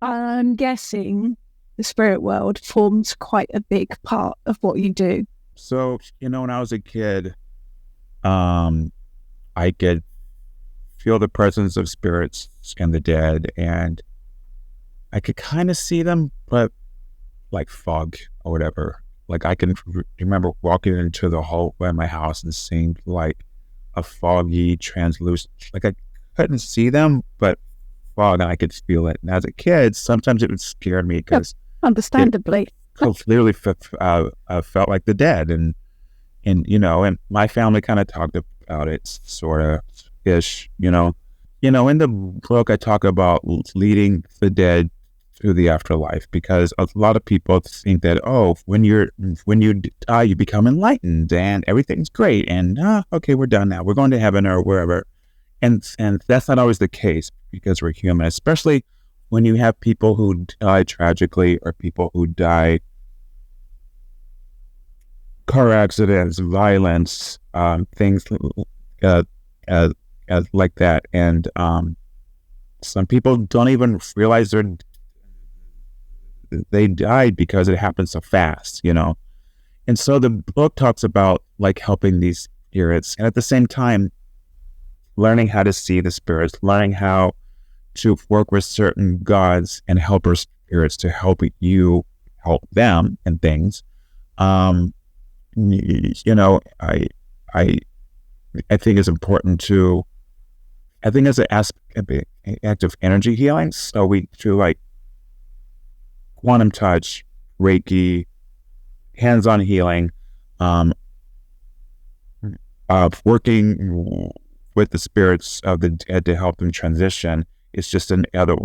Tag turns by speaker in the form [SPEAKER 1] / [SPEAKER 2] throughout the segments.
[SPEAKER 1] I'm guessing the spirit world forms quite a big part of what you do.
[SPEAKER 2] So, when I was a kid, I could feel the presence of spirits and the dead, and I could kind of see them, but like fog or whatever. Like I can remember walking into the hallway of my house and seeing like a foggy, translucent, like I couldn't see them, but fog, and I could feel it. And as a kid, sometimes it would scare me because
[SPEAKER 1] understandably,
[SPEAKER 2] it clearly felt like the dead. And my family kind of talked about it, sort of ish. In the book, I talk about leading the dead to the afterlife, because a lot of people think that, when you die, you become enlightened and everything's great, and okay, we're done now, we're going to heaven or wherever. And that's not always the case, because we're human, especially when you have people who die tragically, or people who die car accidents, violence, things like that. And some people don't even realize they died because it happened so fast, And so the book talks about like helping these spirits, and at the same time, learning how to see the spirits, learning how to work with certain gods and helper spirits to help you help them and things. I think it's important to, I think it's an act of energy healing. So we do like quantum touch, Reiki, hands-on healing, working with the spirits of the dead to help them transition. Is just another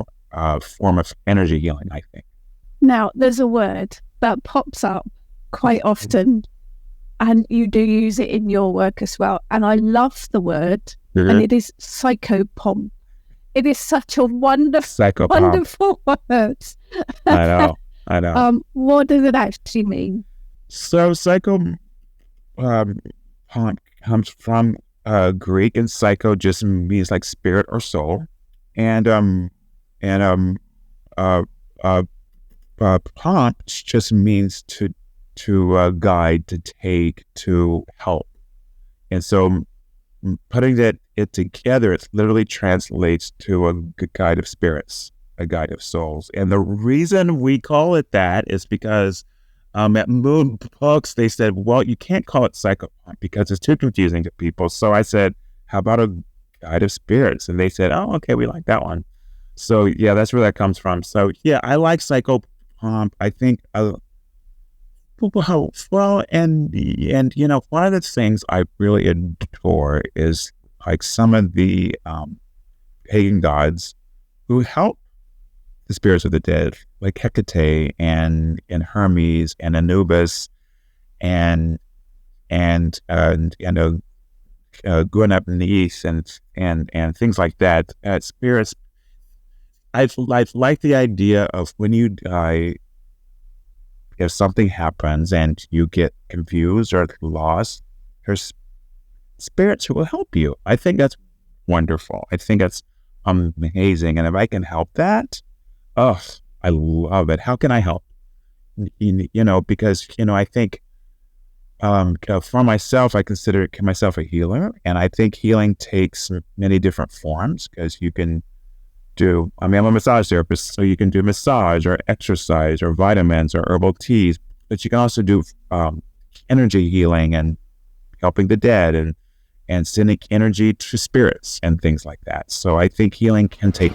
[SPEAKER 2] form of energy healing, I think.
[SPEAKER 1] Now, there's a word that pops up quite often, and you do use it in your work as well. And I love the word, and it is psychopomp. It is such a wonderful word.
[SPEAKER 2] I know.
[SPEAKER 1] What does it actually mean?
[SPEAKER 2] So psychopomp comes from Greek, and psycho just means like spirit or soul, and pomp just means to guide, to take, to help. And so putting it together, it literally translates to a guide of spirits, a guide of souls. And the reason we call it that is because at Moon Books, they said, well, you can't call it psychopomp because it's too confusing to people. So I said, how about a guide of spirits? And they said, oh, okay, we like that one. So yeah, that's where that comes from. So yeah, I like psychopomp. I think, well, and one of the things I really adore is like some of the pagan gods who help the spirits of the dead, like Hecate and Hermes and Anubis and Guanabnis and things like that. Spirits. I like the idea of when you die, if something happens and you get confused or lost, there's spirits who will help you. I think that's wonderful. I think that's amazing. And if I can help that, oh, I love it. How can I help? Because, I think for myself, I consider myself a healer. And I think healing takes many different forms, because you can I'm a massage therapist, so you can do massage or exercise or vitamins or herbal teas, but you can also do energy healing and helping the dead and sending energy to spirits and things like that. So I think healing can take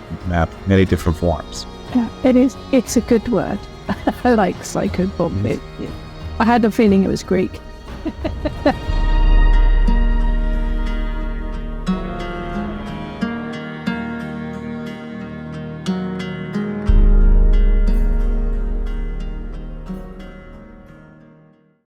[SPEAKER 2] many different forms.
[SPEAKER 1] Yeah, it is. It's a good word. I like psychopomp. I had a feeling it was Greek.